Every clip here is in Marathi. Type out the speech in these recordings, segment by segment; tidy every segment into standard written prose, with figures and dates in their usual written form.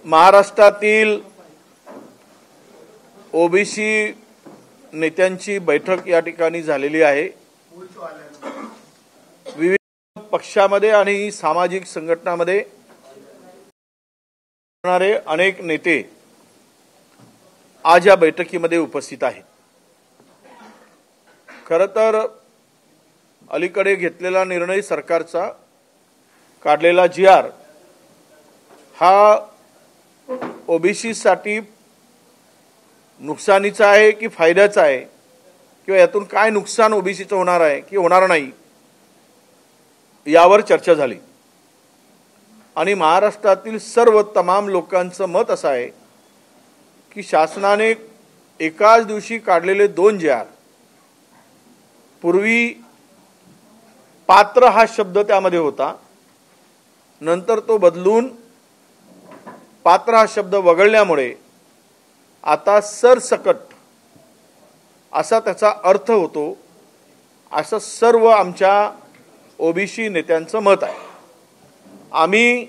महाराष्ट्रातील ओबीसी नेत्यांची बैठक या ठिकाणी झालेली आहे। विविध पक्षामध्ये आणि सामाजिक संघटनांमध्ये असणारे अनेक नेते आज या बैठकीमध्ये उपस्थित आहेत। खरं तर अलीकडे घेतलेला निर्णय सरकारचा काढलेला GR हा ओबीसी साठी नुकसानीचा आहे की फायद्याचा आहे किंवा यातून काय नुकसान ओबीसीचं होणार आहे की होणार नाही यावर चर्चा झाली आणि महाराष्ट्रातील सर्व तमाम लोकांचं मत असं आहे की शासनाने एकाच दिवशी काढलेले 2 GR पूर्वी पात्र हा शब्द त्यामध्ये होता, नंतर तो बदलून पात्र हा शब्द वगळल्यामुळे आता सरसकट असा त्याचा अर्थ होतो, असं सर्व आमच्या ओबीसी नेत्यांचं मत आहे। आम्ही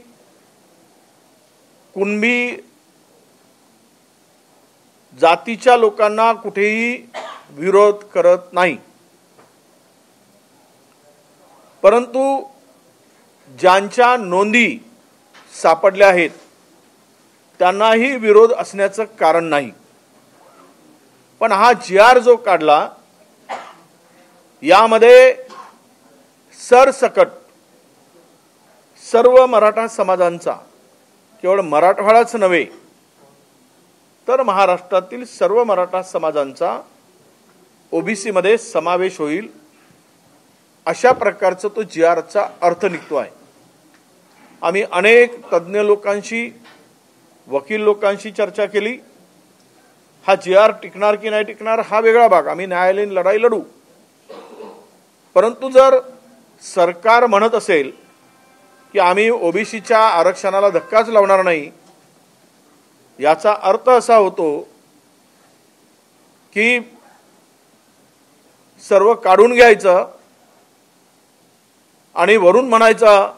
कुणबी जातीच्या लोकांना कुठेही विरोध करत नाही, परंतु ज्यांच्या नोंदी सापडल्या आहेत त्यांनाही विरोध असण्याचं कारण नाही। पण हा GR जो काढला यामध्ये सरसकट सर्व मराठा समाजांचा, केवळ मराठवाडाच नव्हे तर महाराष्ट्रातील सर्व मराठा समाजांचा ओबीसी मध्ये समावेश होईल अशा प्रकारचा तो GR चा अर्थ निघतो आहे। आम्ही अनेक तज्ञ लोकांशी, वकील लोकांशी चर्चा केली। हा GR टिकणार की नाही टिकणार हा वेगळा भाग, आम्ही न्यायालयीन लढाई लढू, परंतु जर सरकार म्हणत असेल की आम्ही ओबीसीच्या आरक्षणाला धक्काच लावणार नाही, याचा अर्थ असा होतो की सर्व काढून घ्यायचं आणि वरून म्हणायचं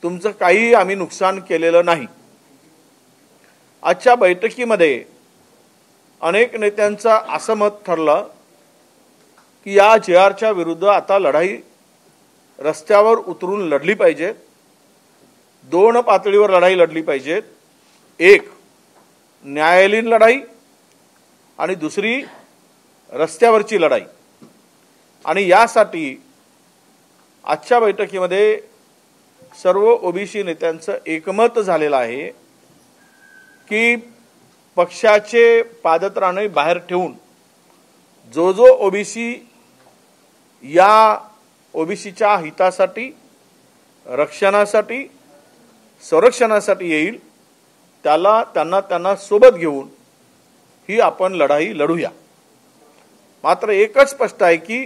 तुमचं काही आम्ही नुकसान केलेलं नाही। आजच्या बैठकीमध्ये अनेक नेत्यांचं असं मत ठरलं की या GRच्या विरुद्ध आता लढाई रस्त्यावर उतरून लढली पाहिजे। 2 पातळीवर लढाई लढली पाहिजे, एक न्यायालयीन लढाई आणि दुसरी रस्त्यावरची लढाई। आणि यासाठी आजच्या बैठकीमध्ये सर्व ओबीसी नेत्यांचं एकमत झालेलं आहे की पक्षाचे पादत्राणे बाहेर ठेवून जो जो ओबीसी या ओबीसीच्या हितासाठी, रक्षणासाठी, संरक्षणासाठी येईल त्यांना सोबत घेऊन ही आपण लढाई लढूया। मात्र एकच स्पष्ट आहे की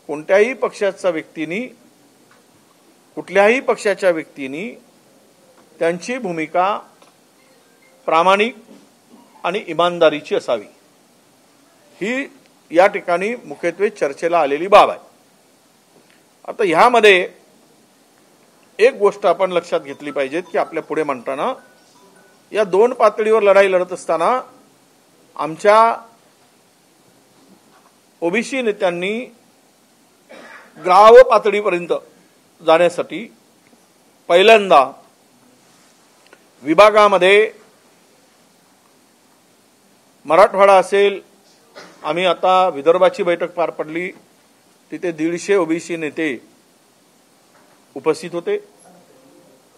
कोणत्याही पक्षाच्या व्यक्तींनी त्यांची भूमिका प्रामाणिक आणि इमानदारीची असावी, ही या ठिकाणी मुख्यत्वे चर्चेला आलेली बाब आहे। आता ह्यामध्ये एक गोष्ट आपण लक्षात घेतली पाहिजे की आपल्या पुढे म्हणताना या 2 पातळीवर लढाई लढत असताना आमच्या ओबीसी नेत्यांनी गाव पातळीपर्यंत जाण्यासाठी पहिल्यांदा विभागामध्ये मराठवाडा असेल, आम्ही आता विदर्भाची बैठक पार पडली, तिथे 150 ओबीसी नेते उपस्थित होते।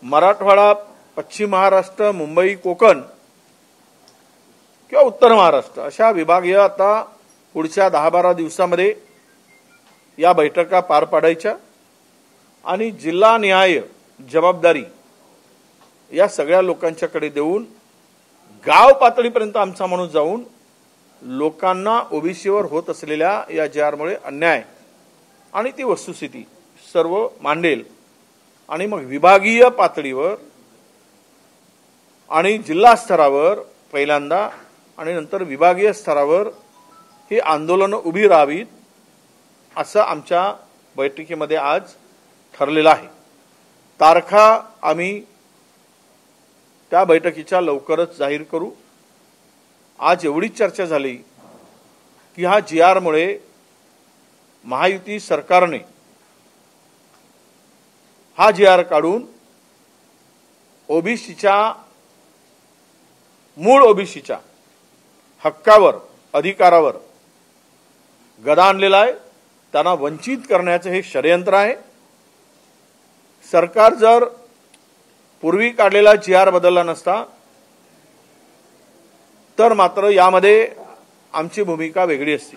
मराठवाडा, पश्चिम महाराष्ट्र, मुंबई, कोकण किंवा उत्तर महाराष्ट्र अशा विभागीय आता पुढच्या 10-12 दिवसांमध्ये या बैठका पार पाडायच्या आणि जिल्हानिहाय जबाबदारी या सगळ्या लोकांच्याकडे देऊन गाव पातळीपर्यंत आमचा माणूस जाऊन लोकांना ओबीसीवर होत असलेल्या या GRमुळे अन्याय आणि ती वस्तुस्थिती सर्व मांडेल आणि मग विभागीय पातळीवर आणि जिल्हा स्तरावर पहिल्यांदा आणि नंतर विभागीय स्तरावर ही आंदोलन उभी राहावीत असं आमच्या बैठकीमध्ये आज ठरलेलं आहे। तारखा आम्ही त्या बैठकीच्या लवकरच जाहीर करू। आज एवढीच चर्चा झाली की हा GR मुळे महायुती सरकारने हा GR काढून ओबीसीच्या मूळ ओबीसीच्या हक्कावर अधिकारावर गदा आणलेला आहे। त्यांना वंचित करण्याचे हे षडयंत्र आहे। सरकार जर पूर्वी काढलेला GR बदलला नसता तर मात्र यामध्ये आमची भूमिका वेगळी असती।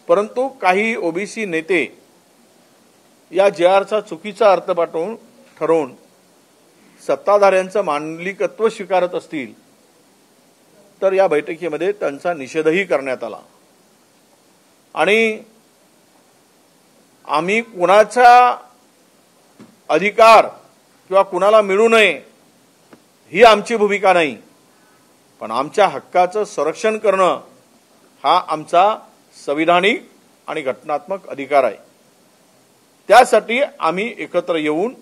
परंतु काही ओबीसी नेते या GRचा चुकीचा अर्थ पाठवून ठरवून सत्ताधाऱ्यांचं मांडलिकत्व स्वीकारत असतील तर या बैठकीमध्ये त्यांचा निषेधही करण्यात आला। आणि आम्ही कुणाचा अधिकार किंवा कुणाला मिळू नये ही आमची भूमिका नाही, पण आमच्या हक्काचं संरक्षण करणं हा आमचा संविधानिक आणि घटनात्मक अधिकार आहे। त्यासाठी आम्ही एकत्र येऊन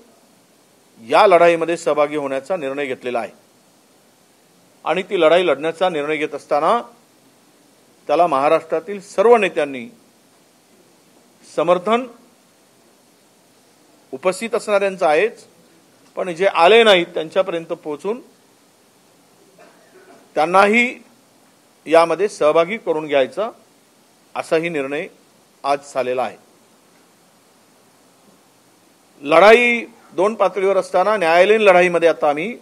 या लढाईमध्ये सहभागी होण्याचा निर्णय घेतलेला आहे आणि ती लढाई लढण्याचा निर्णय घेत असताना त्याला महाराष्ट्रातील सर्व नेत्यांनी समर्थन उपस्थित असणाऱ्यांचं आहेच, पण जे आले नाहीत त्यांच्यापर्यंत पोहोचून त्यांनाही यामध्ये सहभागी करून घ्यायचा असाही निर्णय आज झालेला आहे। लढाई दोन पातळीवर असताना न्यायालयीन लढाईमध्ये आता आम्ही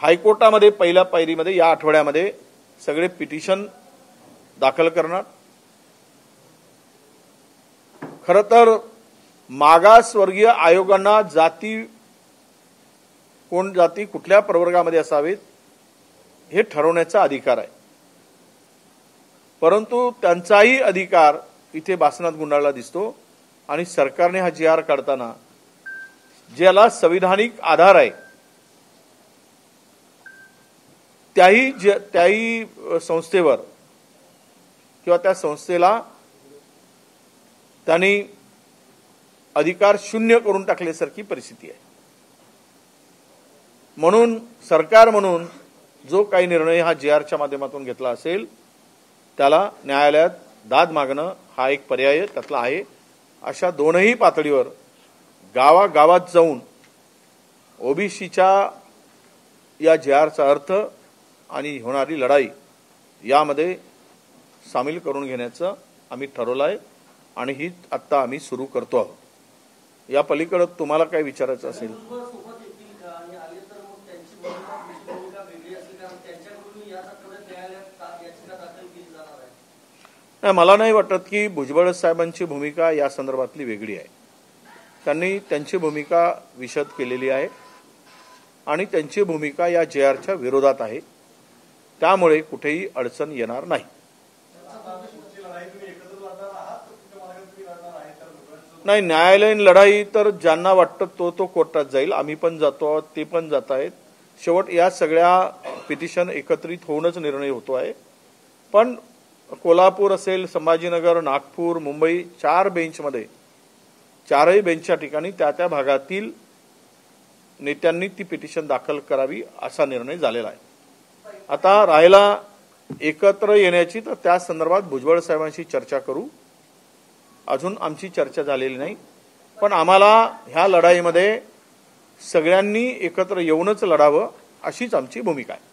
हायकोर्टामध्ये पहिल्या पायरीमध्ये या आठवड्यामध्ये सगळे पिटिशन दाखल करणार। खरं तर मागासवर्गीय आयोगांना कोण जाती कुठल्या प्रवर्गामध्ये असावेत हे ठरवण्याचा अधिकार आहे, परंतु त्यांचाही अधिकार इथे बासनात गुंडाळला दिसतो। आणि सरकारने हा GR काढताना ज्याला संविधानिक आधार आहे त्याही संस्थेवर किंवा त्या संस्थेला त्यांनी अधिकार शून्य करून टाकल्यासारखी परिस्थिती आहे। म्हणून सरकार म्हणून जो काही निर्णय हा GRच्या माध्यमातून घेतला असेल त्याला न्यायालयात दाद मागणं हा एक पर्याय त्यातला आहे। अशा दोनही पातळीवर गावागावात जाऊन ओबीसीच्या या GRचा अर्थ आणि होणारी लढाई यामध्ये सामील करून घेण्याचं आम्ही ठरवलं आहे आणि ही आत्ता आम्ही सुरू करतो आहोत। या पलीकडे तुम्हाला काय विचारायचं असेल? मला नाही वाटत की भुजबळ साहेबांची भूमिका या संदर्भातली वेगळी आहे। त्यांनी त्यांची भूमिका विशद केलेली आहे आणि त्यांची भूमिका या GRच्या विरोधात आहे, त्यामुळे कुठेही अडचण येणार नाही। नाही, न्यायालयीन लढाई तर ज्यांना वाटतं तो कोर्टात जाईल, आम्ही पण जातो आहोत, ते पण जात आहेत। शेवट या सगळ्या पिटिशन एकत्रित होऊनच निर्णय होतो आहे। पण कोल्हापूर असेल, संभाजीनगर, नागपूर, मुंबई चारही बेंचच्या ठिकाणी त्या भागातील नेत्यांनी ती पिटिशन दाखल करावी असा निर्णय झालेला आहे। आता राहिला एकत्र येण्याची, तर त्या संदर्भात भुजबळ साहेबांशी चर्चा करू। अजून आमची चर्चा झालेली नाही, पण आम्हाला ह्या लढाईमध्ये सगळ्यांनी एकत्र येऊनच लढावं अशीच आमची भूमिका आहे।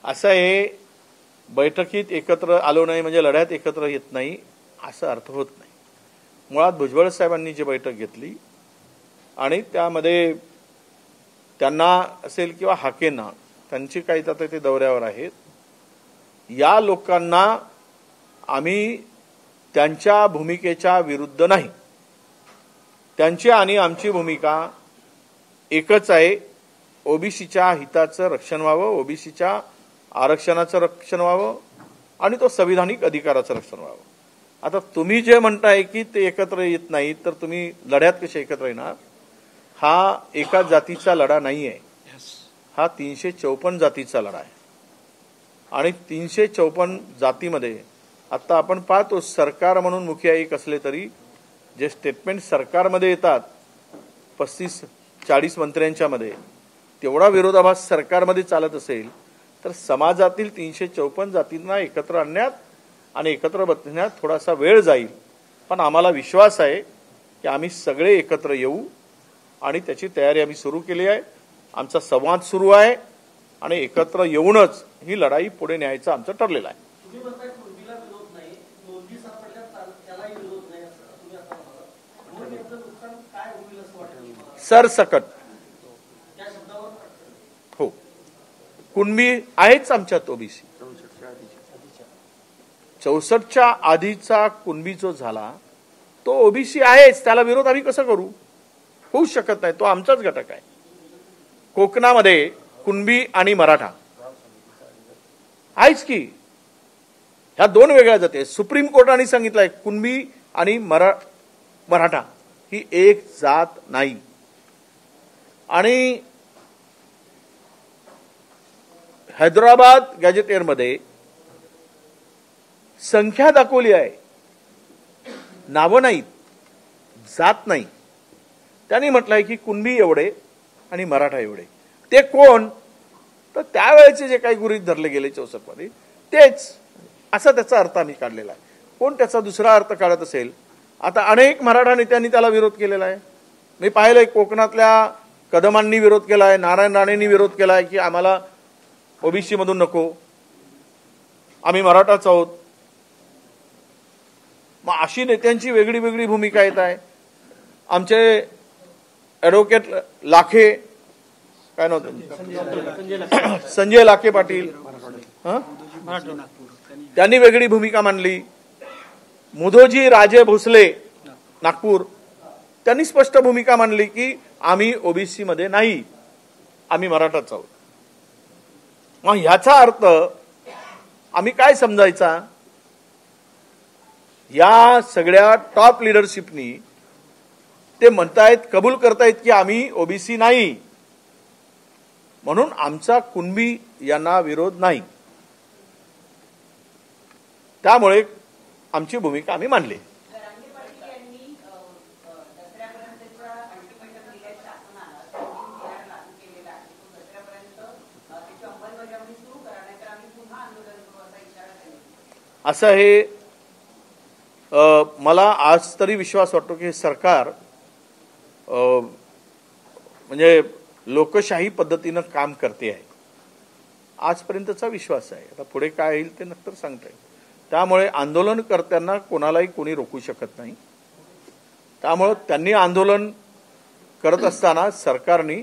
असं आहे, बैठकीत एकत्र आलो नाही म्हणजे लढ्यात एकत्र येत नाही असा अर्थ होत नाही। मुळात भुजबळ साहेबांनी जी बैठक घेतली आणि त्यामध्ये त्यांना असेल किंवा हाकेंना त्यांची काही आता ते दौऱ्यावर आहेत, या लोकांना आम्ही त्यांच्या भूमिकेच्या विरुद्ध नाही, त्यांची आणि आमची भूमिका एकच आहे। ओबीसीच्या हिताचं रक्षण व्हावं, ओबीसीच्या आरक्षणाचं रक्षण व्हावं आणि तो संविधानिक अधिकाराचं रक्षण व्हावं। आता तुम्ही जे म्हणताय की ते एकत्र येत नाही, तर तुम्ही लढ्यात कसे एकत्र येणार? हा एका जातीचा लढा नाही आहे, हा 354 जातीचा लढा आहे. आणि 354 जातीमध्ये आता आपण पाहतो, सरकार म्हणून मुखिया एक असले तरी जे स्टेटमेंट सरकारमध्ये येतात 35-40 मंत्र्यांच्या मध्ये, तेवढा विरोधाभास सरकारमध्ये चालत असेल तर समाजातील 354 जातींना एकत्र आणण्यात आणि एकत्र बसण्यात थोडासा वेळ जाईल. पण आम्हाला विश्वास आहे की आम्ही सगळे एकत्र येऊ आणि त्याची तयारी आम्ही सुरू केली आहे. आमचा संवाद सुरू आहे आणि एकत्र येऊनच ही लढाई पुढे न्यायचं आमचं ठरलेलं आहे. सरसकट हो, कुणबी आहेच आमच्यात ओबीसी. 64च्या आधीचा कुणबी जो झाला तो ओबीसी आहेच, त्याला विरोध आम्ही कसं करू? होऊ शकत नाही, तो आमचाच घटक आहे. कोकणामध्ये कुणबी आणि मराठा आहेच की, ह्या दोन वेगळ्या जाती. सुप्रीम कोर्टाने सांगितलंय कुणबी आणि मराठा ही एक जात नाही. आणि हैदराबाद गॅजेटियरमध्ये संख्या दाखवली आहे, नावं नाहीत, जात नाही. त्यांनी म्हटलंय की कुणबी एवढे आणि मराठा एवढे. ते कोण? तर त्यावेळेचे जे काही गृहीत धरले गेले 64 मध्ये तेच, असा त्याचा अर्थ आम्ही काढलेला आहे. कोण त्याचा दुसरा अर्थ काढत असेल? आता अनेक मराठा नेत्यांनी त्याला विरोध केलेला आहे. मी पाहिलंय कोकणातल्या कदमांनी विरोध केलाय, नारायण राणेंनी विरोध केलाय की आम्हाला ओबीसी मधून नको, आम्ही मराठाच आहोत. मग अशी नेत्यांची वेगळी वेगळी भूमिका येत आहे. आमचे ॲडव्होकेट लाखे, काय नाव संजय लाखे पाटील, त्यांनी वेगळी भूमिका मांडली. मुधोजी राजे भोसले नागपूर, त्यांनी स्पष्ट भूमिका मांडली की आम्ही ओबीसी मध्ये नाही, आम्ही मराठाच आहोत. मग ह्याचा अर्थ आम्ही काय समजायचा? या सगळ्या टॉप लिडरशिपनी ते म्हणतायत, कबूल करतायत की आम्ही ओबीसी नाही, म्हणून आमचा कुणबी यांना विरोध नाही. त्यामुळे आमची भूमिका आम्ही मांडली. असं हे मला आज तरी विश्वास वाटतो की सरकार म्हणजे लोकशाही पद्धतीनं काम करते आहे, आजपर्यंतचा विश्वास आहे. आता पुढे काय येईल ते नंतर सांगता येईल. त्यामुळे आंदोलनकर्त्यांना कोणालाही कोणी रोखू शकत नाही. त्यामुळे त्यांनी आंदोलन करत असताना सरकारने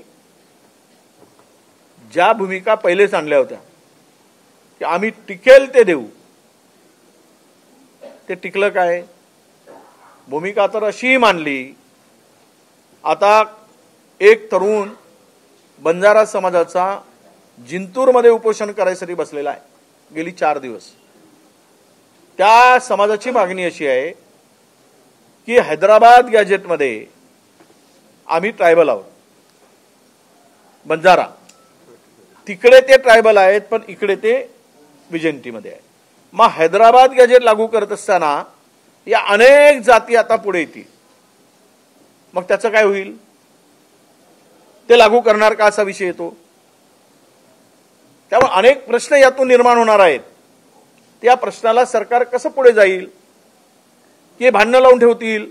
ज्या भूमिका पहिलेच आणल्या होत्या की आम्ही टिकेल ते देऊ, ते टिकलं काय? भूमिका तर अशीही मांडली. आता एक तरुण बंजारा समाजाचा जिंतूरमध्ये उपोषण करायसाठी बसलेला आहे गेली 4 दिवस. त्या समाजाची मागणी अशी आहे की हैदराबाद गॅजेटमध्ये आम्ही ट्रायबल आहोत, बंजारा, तिकडे ते ट्रायबल आहेत पण इकडे ते विजेंटीमध्ये आहे. मग हैदराबाद गॅजेट लागू करत असताना या अनेक जाती आता पुढे येतील. मग त्याचं काय होईल? ते लागू करणार का असा विषय येतो. त्यामुळे अनेक प्रश्न यातून निर्माण होणार आहेत. त्या प्रश्नाला सरकार कसं पुढे जाईल? की भांडणं लावून ठेवतील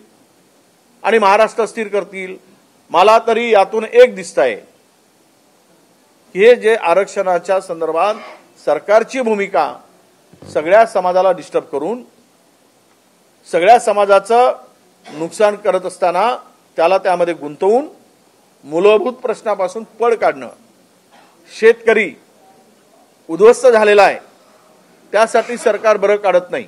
आणि महाराष्ट्र अस्थिर करतील? मला तरी यातून एक दिसतंय की हे जे आरक्षणाच्या संदर्भात सरकारची भूमिका सगळ्या समाजाला डिस्टर्ब करून सगळ्या समाजाचं नुकसान करत असताना त्याला त्यामध्ये गुंतवून मूलभूत प्रश्नापासून पळ काढणं. शेतकरी उद्ध्वस्त झालेला आहे, त्यासाठी सरकार बरं काढत नाही.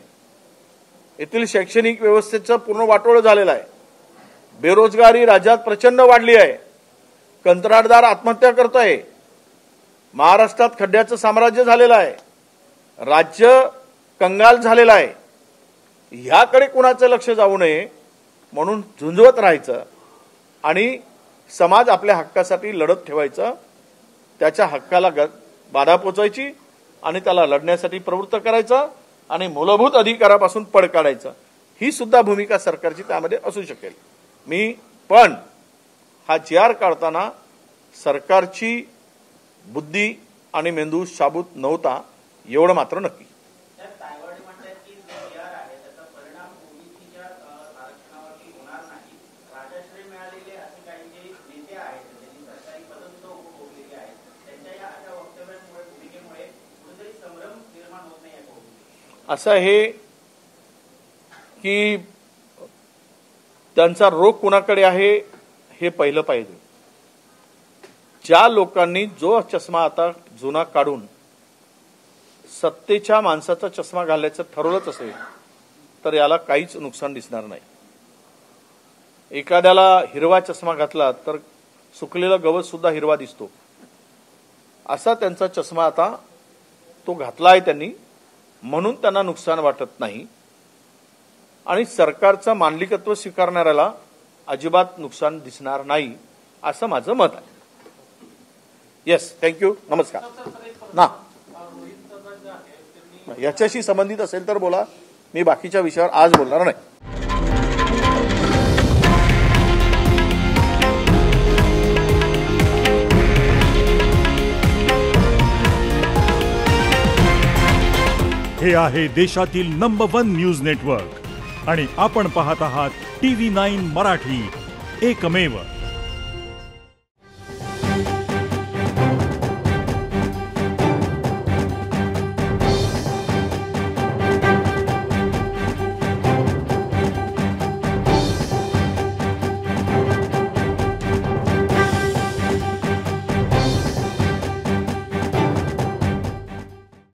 येथील शैक्षणिक व्यवस्थेचं पूर्ण वाटोळं झालेलं आहे. बेरोजगारी राज्यात प्रचंड वाढली आहे. कंत्राटदार आत्महत्या करतोय. महाराष्ट्रात खड्ड्याचं साम्राज्य झालेलं आहे. राज्य कंगाल झालेलं आहे. ह्याकडे कुणाचं लक्ष जाऊ नये म्हणून झुंजवत राहायचं आणि समाज आपल्या हक्कासाठी लढत ठेवायचा, त्याच्या हक्काला बाधा पोचायची आणि त्याला लढण्यासाठी प्रवृत्त करायचा आणि मूलभूत अधिकारापासून पळ काढायचा, ही सुद्धा भूमिका सरकारची त्यामध्ये असू शकेल. मी पण हा GR काढताना सरकारची बुद्धी आणि मेंदू शाबूत नव्हता एवढं मात्र नक्की. असं आहे की त्यांचा रोग कुणाकडे आहे हे पहिलं पाहिजे. ज्या लोकांनी जो चष्मा आता जुना काढून सत्तेच्या माणसाचा चष्मा घालायचं ठरवलंच असेल तर याला काहीच नुकसान दिसणार नाही. एखाद्याला हिरवा चष्मा घातला तर सुकलेला गवत सुद्धा हिरवा दिसतो, असा त्यांचा चष्मा आता तो घातला आहे त्यांनी, म्हणून त्यांना नुकसान वाटत नाही आणि सरकारचं मांडलिकत्व स्वीकारणाऱ्याला अजिबात नुकसान दिसणार नाही असं माझं मत आहे. येस, थँक्यू, नमस्कार. ना याच्याशी संबंधित असेल तर बोला, मी बाकीच्या विषयावर आज बोलणार नाही. हे आहे देशातील नंबर 1 न्यूज नेटवर्क आणि आपण पाहत आहात TV9 मराठी, एकमेव.